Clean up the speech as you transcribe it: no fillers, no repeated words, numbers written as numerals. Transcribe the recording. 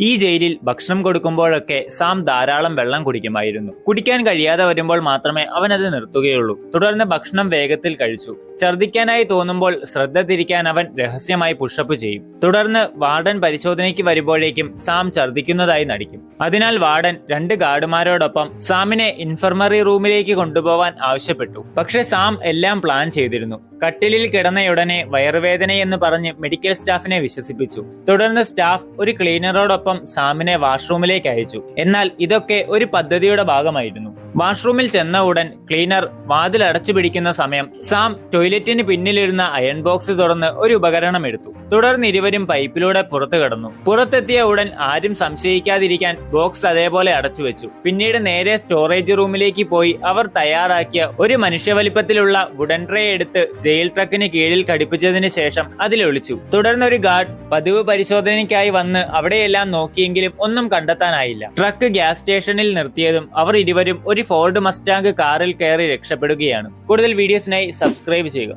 ഈ ജയിലിൽ ഭക്ഷണം കൊടുക്കുമ്പോഴൊക്കെ സാം ധാരാളം വെള്ളം കുടിക്കുമായിരുന്നു. കുടിക്കാൻ കഴിയാതെ വരുമ്പോൾ മാത്രമേ അവൻ അത് നിർത്തുകയുള്ളൂ. തുടർന്ന് ഭക്ഷണം വേഗത്തിൽ കഴിച്ചു. ഛർദ്ദിക്കാനായി തോന്നുമ്പോൾ ശ്രദ്ധ തിരിക്കാൻ അവൻ രഹസ്യമായി പുഷപ്പ് ചെയ്യും. തുടർന്ന് വാർഡൻ പരിശോധനയ്ക്ക് വരുമ്പോഴേക്കും സാം ഛർദ്ദിക്കുന്നതായി നടിക്കും. അതിനാൽ വാർഡൻ 2 ഗാർഡുമാരോടൊപ്പം സാമിനെ ഇൻഫർമറി റൂമിലേക്ക് കൊണ്ടുപോവാൻ ആവശ്യപ്പെട്ടു. പക്ഷെ സാം എല്ലാം പ്ലാൻ ചെയ്തിരുന്നു. കട്ടിലിൽ കിടന്നയുടനെ വയറുവേദനയെന്ന് പറഞ്ഞ് മെഡിക്കൽ സ്റ്റാഫിനെ വിശ്വസിപ്പിച്ചു. തുടർന്ന് സ്റ്റാഫ് ഒരു ക്ലീനറോടൊപ്പം സാമിനെ വാഷ്റൂമിലേക്ക് അയച്ചു. എന്നാൽ ഇതൊക്കെ ഒരു പദ്ധതിയുടെ ഭാഗമായിരുന്നു. വാഷ്റൂമിൽ ചെന്ന ഉടൻ ക്ലീനർ വാതിൽ അടച്ചു പിടിക്കുന്ന സമയം സാം ടോയ്ലറ്റിന് പിന്നിലിരുന്ന അയൺ ബോക്സ് തുറന്ന് ഒരു ഉപകരണം എടുത്തു. തുടർന്ന് ഇരുവരും പൈപ്പിലൂടെ പുറത്തു കടന്നു. പുറത്തെത്തിയ ഉടൻ ആരും സംശയിക്കാതിരിക്കാൻ ബോക്സ് അതേപോലെ അടച്ചു വെച്ചു. പിന്നീട് നേരെ സ്റ്റോറേജ് റൂമിലേക്ക് പോയി അവർ തയ്യാറാക്കിയ ഒരു മനുഷ്യവലിപ്പത്തിലുള്ള വുഡൻ ട്രേ എടുത്ത് ജയിൽ ട്രക്കിന് കീഴിൽ ഘടിപ്പിച്ചതിന് ശേഷം അതിലൊളിച്ചു. തുടർന്ന് ഒരു ഗാർഡ് പതിവ് പരിശോധനയ്ക്കായി വന്ന് അവിടെയെല്ലാം നോക്കിയെങ്കിലും ഒന്നും കണ്ടെത്താനായില്ല. ട്രക്ക് ഗ്യാസ് സ്റ്റേഷനിൽ നിർത്തിയതും അവർ ഇരുവരും ഒരു ഫോർഡ് മസ്റ്റാങ് കാറിൽ കയറി രക്ഷപ്പെടുകയാണ്. കൂടുതൽ വീഡിയോസിനായി സബ്സ്ക്രൈബ് ചെയ്യുക.